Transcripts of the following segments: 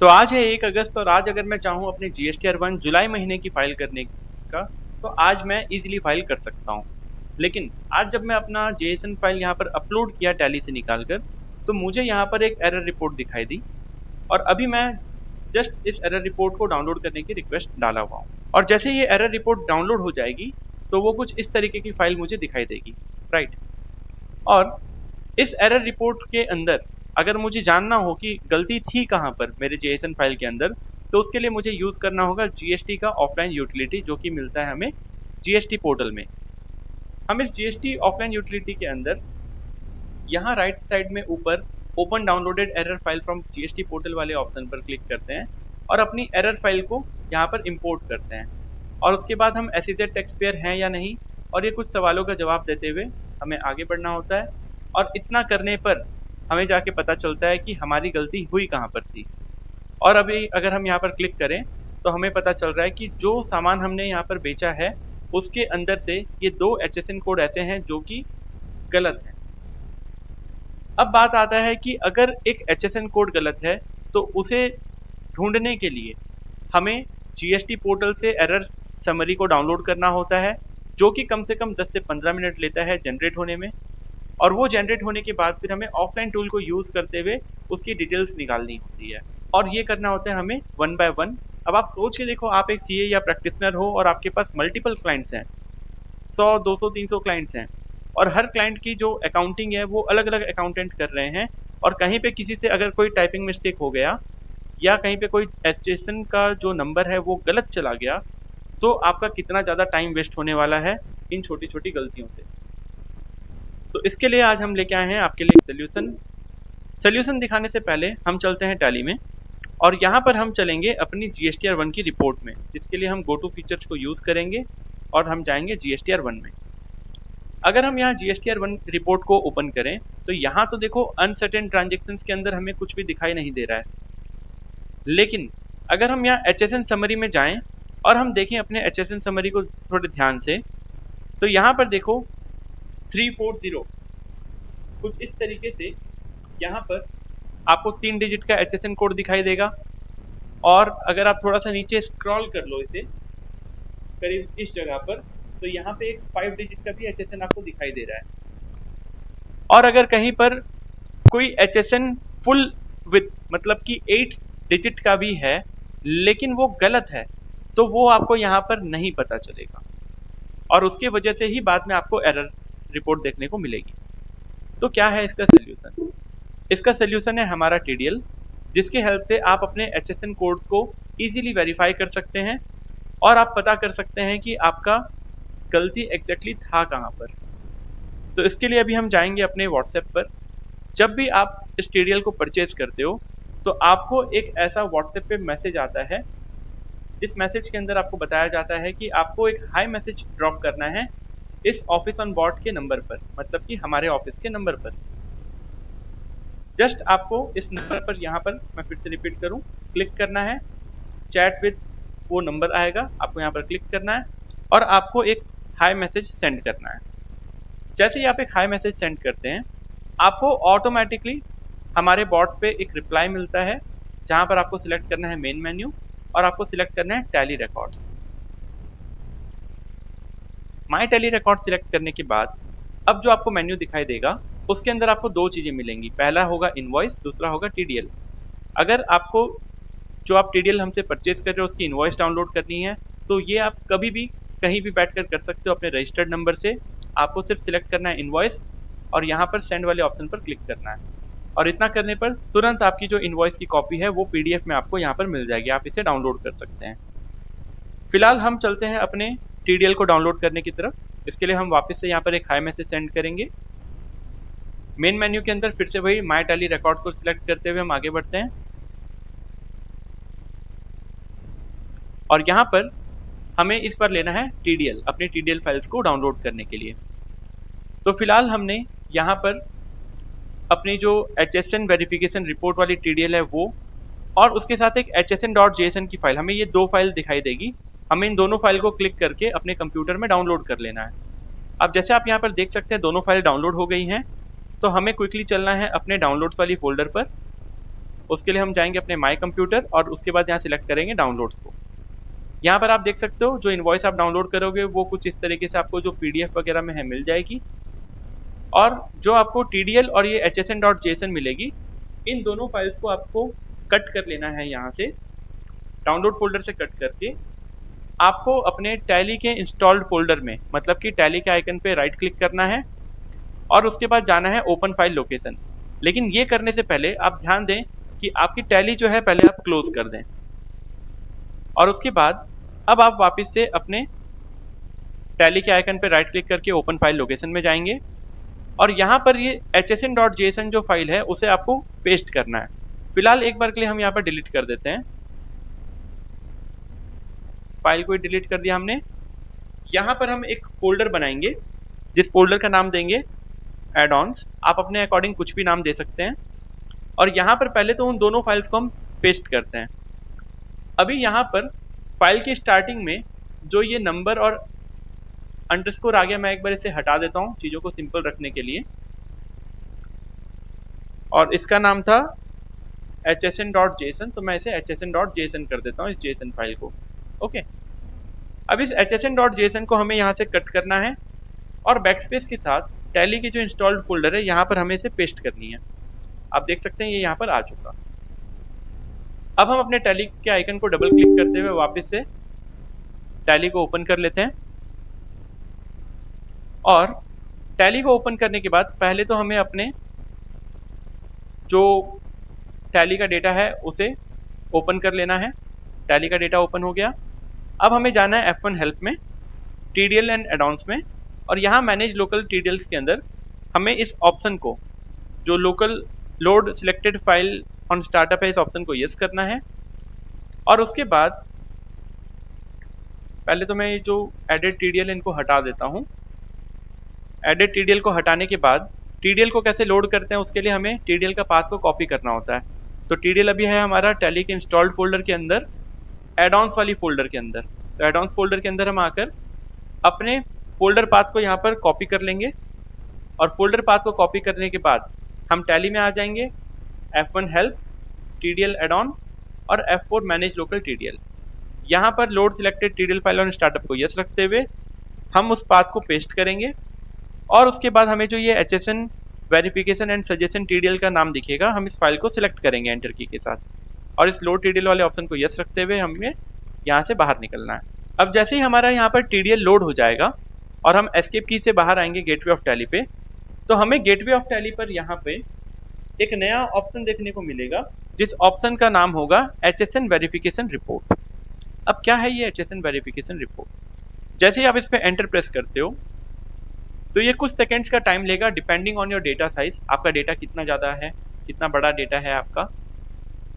तो आज है 1 अगस्त और आज अगर मैं चाहूँ अपने GSTR1 जुलाई महीने की फ़ाइल करने का, तो आज मैं ईज़िली फ़ाइल कर सकता हूँ। लेकिन आज जब मैं अपना जेएसएन फ़ाइल यहाँ पर अपलोड किया टैली से निकाल कर, तो मुझे यहाँ पर एक एरर रिपोर्ट दिखाई दी और अभी मैं जस्ट इस एरर रिपोर्ट को डाउनलोड करने की रिक्वेस्ट डाला हुआ हूँ। और जैसे ये एरर रिपोर्ट डाउनलोड हो जाएगी, तो वो कुछ इस तरीके की फ़ाइल मुझे दिखाई देगी, राइट? और इस एरर रिपोर्ट के अंदर अगर मुझे जानना हो कि गलती थी कहाँ पर मेरे जेएसएन फाइल के अंदर, तो उसके लिए मुझे यूज़ करना होगा जीएसटी का ऑफलाइन यूटिलिटी जो कि मिलता है हमें जीएसटी पोर्टल में। हम इस जीएसटी ऑफलाइन यूटिलिटी के अंदर यहाँ राइट साइड में ऊपर open downloaded error file from GST portal वाले ऑप्शन पर क्लिक करते हैं और अपनी एरर फाइल को यहाँ पर इंपोर्ट करते हैं। और उसके बाद हम एसईजेड टैक्स पेयर हैं या नहीं और ये कुछ सवालों का जवाब देते हुए हमें आगे बढ़ना होता है। और इतना करने पर हमें जाके पता चलता है कि हमारी गलती हुई कहाँ पर थी। और अभी अगर हम यहाँ पर क्लिक करें तो हमें पता चल रहा है कि जो सामान हमने यहाँ पर बेचा है उसके अंदर से ये 2 HSN कोड ऐसे हैं जो कि गलत हैं। अब बात आता है कि अगर एक HSN कोड गलत है तो उसे ढूंढने के लिए हमें जीएसटी पोर्टल से एरर समरी को डाउनलोड करना होता है, जो कि कम से कम 10 से 15 मिनट लेता है जनरेट होने में। और वो जनरेट होने के बाद फिर हमें ऑफलाइन टूल को यूज़ करते हुए उसकी डिटेल्स निकालनी होती है और ये करना होता है हमें 1 बाय 1। अब आप सोच के देखो, आप एक सीए या प्रैक्टिशनर हो और आपके पास मल्टीपल क्लाइंट्स हैं, 100 200 300 क्लाइंट्स हैं और हर क्लाइंट की जो अकाउंटिंग है वो अलग अलग अकाउंटेंट कर रहे हैं। और कहीं पे किसी से अगर कोई टाइपिंग मिस्टेक हो गया या कहीं पे कोई एचएसएन का जो नंबर है वो गलत चला गया, तो आपका कितना ज़्यादा टाइम वेस्ट होने वाला है इन छोटी छोटी गलतियों से। तो इसके लिए आज हम लेके आए हैं आपके लिए सोल्यूशन दिखाने से पहले हम चलते हैं टैली में और यहाँ पर हम चलेंगे अपनी GSTR1 की रिपोर्ट में, जिसके लिए हम गो टू फीचर्स को यूज़ करेंगे और हम जाएंगे GSTR1 में। अगर हम यहाँ GSTR1 रिपोर्ट को ओपन करें तो यहाँ तो देखो अनसर्टेन ट्रांजेक्शन्स के अंदर हमें कुछ भी दिखाई नहीं दे रहा है। लेकिन अगर हम यहाँ HSN समरी में जाएं और हम देखें अपने HSN समरी को थोड़े ध्यान से, तो यहाँ पर देखो 340 कुछ इस तरीके से यहाँ पर आपको 3 डिजिट का HSN कोड दिखाई देगा। और अगर आप थोड़ा सा नीचे स्क्रॉल कर लो इसे करीब इस जगह पर, तो यहाँ पे एक 5 डिजिट का भी HSN आपको दिखाई दे रहा है। और अगर कहीं पर कोई HSN फुल विथ मतलब कि 8 डिजिट का भी है लेकिन वो गलत है, तो वो आपको यहाँ पर नहीं पता चलेगा और उसकी वजह से ही बाद में आपको एरर रिपोर्ट देखने को मिलेगी। तो क्या है इसका सोल्यूशन? इसका सोल्यूशन है हमारा TDL, जिसके हेल्प से आप अपने HSN कोड को इजीली वेरीफाई कर सकते हैं और आप पता कर सकते हैं कि आपका गलती एग्जैक्टली था कहाँ पर। तो इसके लिए अभी हम जाएंगे अपने व्हाट्सएप पर। जब भी आप इस TDL को परचेज करते हो तो आपको एक ऐसा व्हाट्सएप पे मैसेज आता है, जिस मैसेज के अंदर आपको बताया जाता है कि आपको एक हाई मैसेज ड्रॉप करना है इस ऑफिस ऑन बॉट के नंबर पर, मतलब कि हमारे ऑफिस के नंबर पर। जस्ट आपको इस नंबर पर, यहाँ पर मैं फिर से रिपीट करूँ, क्लिक करना है। चैट विद वो नंबर आएगा, आपको यहाँ पर क्लिक करना है और आपको एक हाई मैसेज सेंड करना है। जैसे ही आप एक हाई मैसेज सेंड करते हैं, आपको ऑटोमेटिकली हमारे बॉट पे एक रिप्लाई मिलता है, जहाँ पर आपको सिलेक्ट करना है मेन मेन्यू और आपको सिलेक्ट करना है टैली रिकॉर्ड्स। माई टैली रिकॉर्ड सिलेक्ट करने के बाद अब जो आपको मेन्यू दिखाई देगा उसके अंदर आपको 2 चीज़ें मिलेंगी। पहला होगा इनवॉइस, दूसरा होगा TDL। अगर आपको जो आप TDL हमसे परचेज कर रहे हो उसकी इनवॉइस डाउनलोड करनी है, तो ये आप कभी भी कहीं भी बैठकर कर सकते हो अपने रजिस्टर्ड नंबर से। आपको सिर्फ सिलेक्ट करना है इनवॉइस और यहाँ पर सेंड वाले ऑप्शन पर क्लिक करना है और इतना करने पर तुरंत आपकी जो इनवॉइस की कॉपी है वो PDF में आपको यहाँ पर मिल जाएगी, आप इसे डाउनलोड कर सकते हैं। फिलहाल हम चलते हैं अपने TDL को डाउनलोड करने की तरफ। इसके लिए हम वापस से यहाँ पर एक हाई मैसेज सेंड करेंगे। मेन मेन्यू के अंदर फिर से वही माई टैली रिकॉर्ड को सिलेक्ट करते हुए हम आगे बढ़ते हैं और यहाँ पर हमें इस पर लेना है TDL, अपनी TDL फाइल्स को डाउनलोड करने के लिए। तो फिलहाल हमने यहाँ पर अपनी जो HSN वेरिफिकेशन रिपोर्ट वाली TDL है वो, और उसके साथ एक hsn.json की फाइल, हमें ये 2 फाइल दिखाई देगी। हमें इन दोनों फाइल को क्लिक करके अपने कंप्यूटर में डाउनलोड कर लेना है। अब जैसे आप यहाँ पर देख सकते हैं दोनों फाइल डाउनलोड हो गई हैं, तो हमें क्विकली चलना है अपने डाउनलोड्स वाली फोल्डर पर उसके लिए हम जाएंगे अपने माई कंप्यूटर और उसके बाद यहाँ सिलेक्ट करेंगे डाउनलोड्स को। यहाँ पर आप देख सकते हो जो इनवॉइस आप डाउनलोड करोगे वो कुछ इस तरीके से आपको जो पीडीएफ वगैरह में है मिल जाएगी, और जो आपको टीडीएल और ये hsn.json मिलेगी, इन दोनों फाइल्स को आपको कट कर लेना है। यहाँ से डाउनलोड फोल्डर से कट करके आपको अपने टैली के इंस्टॉल्ड फोल्डर में, मतलब कि टैली के आइकन पे राइट क्लिक करना है और उसके बाद जाना है ओपन फाइल लोकेशन। लेकिन ये करने से पहले आप ध्यान दें कि आपकी टैली जो है पहले आप क्लोज कर दें, और उसके बाद अब आप वापस से अपने टैली के आइकन पे राइट क्लिक करके ओपन फाइल लोकेशन में जाएंगे, और यहाँ पर ये hsn.json जो फाइल है उसे आपको पेस्ट करना है। फिलहाल एक बार के लिए हम यहाँ पर डिलीट कर देते हैं, फाइल को डिलीट कर दिया हमने। यहाँ पर हम एक फोल्डर बनाएंगे जिस फोल्डर का नाम देंगे एड-ऑन्स। आप अपने अकॉर्डिंग कुछ भी नाम दे सकते हैं, और यहाँ पर पहले तो उन दोनों फाइल्स को हम पेस्ट करते हैं। अभी यहाँ पर फाइल की स्टार्टिंग में जो ये नंबर और अंडरस्कोर आ गया, मैं एक बार इसे हटा देता हूँ चीज़ों को सिंपल रखने के लिए, और इसका नाम था hsn.json, तो मैं इसे hsn.json कर देता हूँ इस json फाइल को। ओके, अब इस hsn.json को हमें यहाँ से कट करना है और बैकस्पेस के साथ टैली की जो इंस्टॉल्ड फोल्डर है यहाँ पर हमें इसे पेस्ट करनी है। आप देख सकते हैं ये यहाँ पर आ चुका। अब हम अपने टैली के आइकन को डबल क्लिक करते हुए वापस से टैली को ओपन कर लेते हैं, और टैली को ओपन करने के बाद पहले तो हमें अपने जो टैली का डेटा है उसे ओपन कर लेना है। टैली का डेटा ओपन हो गया। अब हमें जाना है F1 हेल्प में, टीडीएल एंड एड-ऑन्स में, और यहाँ मैनेज लोकल टीडीएल्स के अंदर हमें इस ऑप्शन को, जो local load selected file on startup है, इस ऑप्शन को यस करना है। और उसके बाद पहले तो मैं ये जो एडेड टीडीएल इनको हटा देता हूँ। एडेड टीडीएल को हटाने के बाद टीडीएल को कैसे लोड करते हैं उसके लिए हमें टीडीएल का पाथ को कॉपी करना होता है। तो टीडीएल अभी है हमारा टैली के इंस्टॉल्ड फोल्डर के अंदर, एड-ऑन्स वाली फोल्डर के अंदर। तो एड-ऑन्स फोल्डर के अंदर हम आकर अपने फोल्डर पाथ को यहाँ पर कॉपी कर लेंगे, और फोल्डर पाथ को कॉपी करने के बाद हम टैली में आ जाएंगे, F1 हेल्प, टीडीएल एड-ऑन और F4 मैनेज लोकल टीडीएल। यहाँ पर load selected TDL file on startup को यस रखते हुए हम उस पाथ को पेस्ट करेंगे, और उसके बाद हमें जो ये hsn verification and suggestion TDL का नाम दिखेगा, हम इस फाइल को सिलेक्ट करेंगे एंटर की के साथ, और इस लोड टीडीएल वाले ऑप्शन को यस रखते हुए हमें यहाँ से बाहर निकलना है। अब जैसे ही हमारा यहाँ पर टीडीएल लोड हो जाएगा और हम एस्केप की से बाहर आएंगे गेटवे ऑफ टैली पे, तो हमें गेटवे ऑफ टैली पर यहाँ पे एक नया ऑप्शन देखने को मिलेगा, जिस ऑप्शन का नाम होगा hsn वेरिफिकेशन रिपोर्ट। अब क्या है ये hsn वेरिफिकेशन रिपोर्ट? जैसे ही आप इस पर एंटर प्रेस करते हो तो ये कुछ सेकेंड्स का टाइम लेगा, depending on your data size, आपका डेटा कितना ज़्यादा है, कितना बड़ा डेटा है आपका।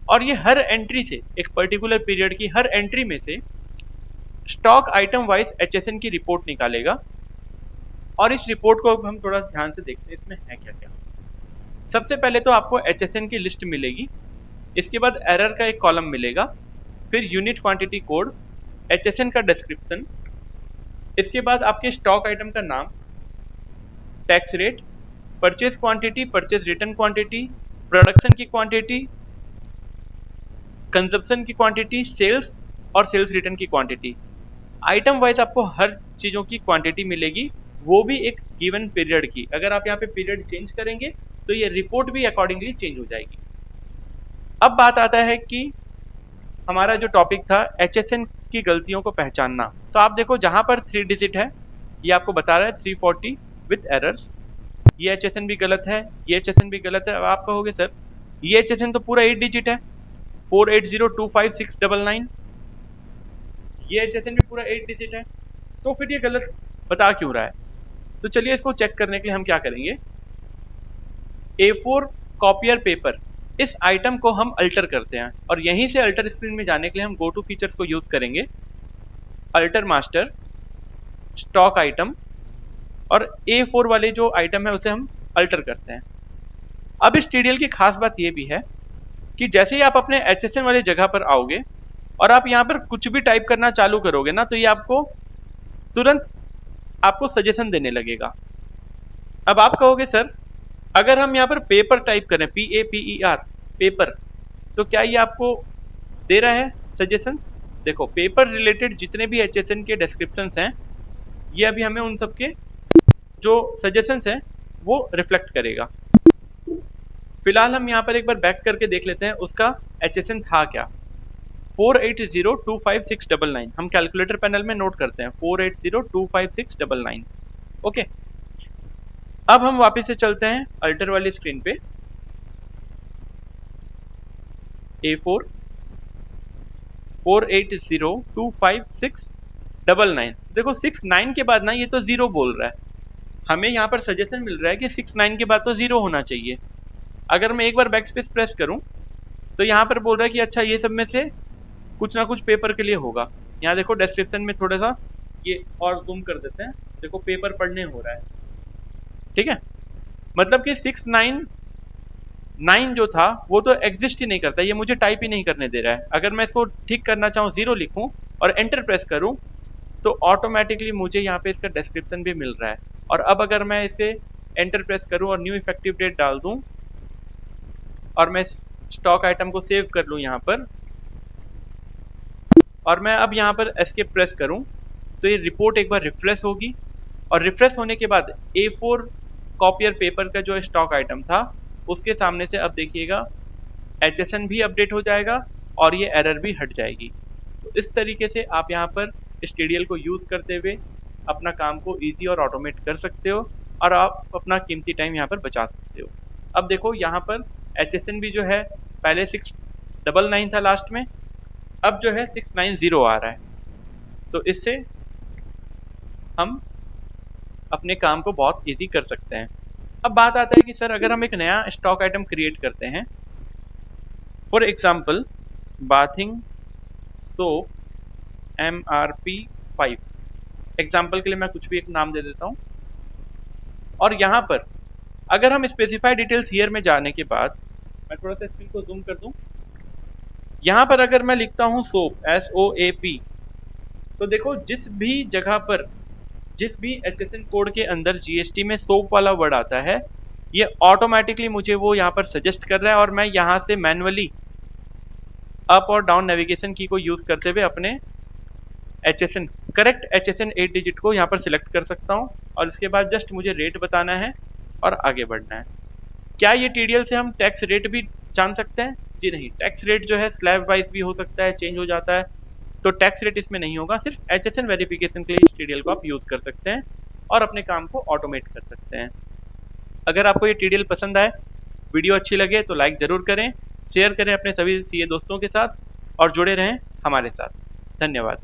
और ये हर एंट्री से, एक पर्टिकुलर पीरियड की हर एंट्री में से स्टॉक आइटम वाइज hsn की रिपोर्ट निकालेगा, और इस रिपोर्ट को हम थोड़ा ध्यान से देखते हैं इसमें है क्या क्या। सबसे पहले तो आपको hsn की लिस्ट मिलेगी, इसके बाद एरर का एक कॉलम मिलेगा, फिर यूनिट क्वांटिटी कोड, hsn का डिस्क्रिप्शन, इसके बाद आपके स्टॉक आइटम का नाम, tax rate, purchase quantity, purchase return quantity, production की क्वांटिटी, कंजप्शन की क्वांटिटी, सेल्स और सेल्स रिटर्न की क्वांटिटी। आइटम वाइज आपको हर चीज़ों की क्वांटिटी मिलेगी, वो भी एक गिवन पीरियड की। अगर आप यहाँ पे पीरियड चेंज करेंगे तो ये रिपोर्ट भी अकॉर्डिंगली चेंज हो जाएगी। अब बात आता है कि हमारा जो टॉपिक था hsn की गलतियों को पहचानना। तो आप देखो जहाँ पर 3 डिजिट है ये आपको बता रहा है 340 विथ एरर्स, ये hsn भी गलत है, ये hsn भी गलत है। अब आप कहोगे सर ये hsn तो पूरा 8 डिजिट है, 48025699, ये hsn भी पूरा 8 डिजिट है, तो फिर ये गलत बता क्यों रहा है? तो चलिए इसको चेक करने के लिए हम क्या करेंगे, A4 कॉपियर पेपर, इस आइटम को हम अल्टर करते हैं, और यहीं से अल्टर स्क्रीन में जाने के लिए हम गो टू फीचर्स को यूज करेंगे, अल्टर मास्टर, स्टॉक आइटम, और A4 वाले जो आइटम है उसे हम अल्टर करते हैं। अब इस टीडीएल की खास बात ये भी है कि जैसे ही आप अपने hsn वाली जगह पर आओगे और आप यहाँ पर कुछ भी टाइप करना चालू करोगे ना, तो ये आपको तुरंत आपको सजेशन देने लगेगा। अब आप कहोगे सर अगर हम यहाँ पर पेपर टाइप करें, PAPER, पेपर, तो क्या ये आपको दे रहा है सजेशंस? देखो पेपर रिलेटेड जितने भी HSN के डिस्क्रिप्शंस हैं, ये अभी हमें उन सब के जो सजेशंस हैं वो रिफ्लेक्ट करेगा। फिलहाल हम यहाँ पर एक बार बैक करके देख लेते हैं उसका HSN था क्या। 4802569 हम कैलकुलेटर पैनल में नोट करते हैं, 4802569। ओके, अब हम वापस से चलते हैं अल्टर वाली स्क्रीन पे। A4 4802569। देखो 69 के बाद ना ये तो जीरो बोल रहा है, हमें यहाँ पर सजेशन मिल रहा है कि 69 के बाद तो जीरो होना चाहिए। अगर मैं एक बार बैकस्पेस प्रेस करूं तो यहाँ पर बोल रहा है कि अच्छा ये सब में से कुछ ना कुछ पेपर के लिए होगा। यहाँ देखो डिस्क्रिप्शन में थोड़ा सा ये और जूम कर देते हैं, देखो पेपर पढ़ने हो रहा है, ठीक है। मतलब कि 699 जो था वो तो एग्जिस्ट ही नहीं करता, ये मुझे टाइप ही नहीं करने दे रहा है। अगर मैं इसको ठीक करना चाहूँ, जीरो लिखूँ और एंटर प्रेस करूँ तो ऑटोमेटिकली मुझे यहाँ पे इसका डिस्क्रिप्शन भी मिल रहा है। और अब अगर मैं इसे एंटर प्रेस करूँ और न्यू इफेक्टिव डेट डाल दूँ और मैं स्टॉक आइटम को सेव कर लूँ यहाँ पर, और मैं अब यहाँ पर एस्केप प्रेस करूँ तो ये रिपोर्ट एक बार रिफ्रेश होगी। और रिफ्रेश होने के बाद A4 कॉपियर पेपर का जो स्टॉक आइटम था उसके सामने से अब देखिएगा HSN भी अपडेट हो जाएगा और ये एरर भी हट जाएगी। तो इस तरीके से आप यहाँ पर इस TDL को यूज़ करते हुए अपना काम को ईजी और ऑटोमेट कर सकते हो और आप अपना कीमती टाइम यहाँ पर बचा सकते हो। अब देखो यहाँ पर HSN भी जो है पहले 699 था लास्ट में, अब जो है 690 आ रहा है। तो इससे हम अपने काम को बहुत इजी कर सकते हैं। अब बात आता है कि सर अगर हम एक नया स्टॉक आइटम क्रिएट करते हैं, for example bathing soap MRP 5, example के लिए मैं कुछ भी एक नाम दे देता हूं, और यहां पर अगर हम स्पेसिफाई डिटेल्स हियर में जाने के बाद, मैं थोड़ा सा स्क्रीन को जूम कर दूं, यहां पर अगर मैं लिखता हूं सोप SOAP, तो देखो जिस भी जगह पर जिस भी HSN कोड के अंदर GST में सोप वाला वर्ड आता है ये ऑटोमेटिकली मुझे वो यहाँ पर सजेस्ट कर रहा है और मैं यहाँ से मैन्युअली अप और डाउन नेविगेशन की को यूज करते हुए अपने करेक्ट HSN 8 डिजिट को यहाँ पर सिलेक्ट कर सकता हूँ और इसके बाद जस्ट मुझे रेट बताना है और आगे बढ़ना है। क्या ये TDL से हम टैक्स रेट भी जान सकते हैं? जी नहीं, टैक्स रेट जो है स्लैब वाइज भी हो सकता है, चेंज हो जाता है, तो टैक्स रेट इसमें नहीं होगा। सिर्फ HSN वेरिफिकेशन के लिए इस TDL को आप यूज कर सकते हैं और अपने काम को ऑटोमेट कर सकते हैं। अगर आपको ये TDL पसंद आए, वीडियो अच्छी लगे तो लाइक जरूर करें, शेयर करें अपने सभी CA दोस्तों के साथ और जुड़े रहें हमारे साथ। धन्यवाद।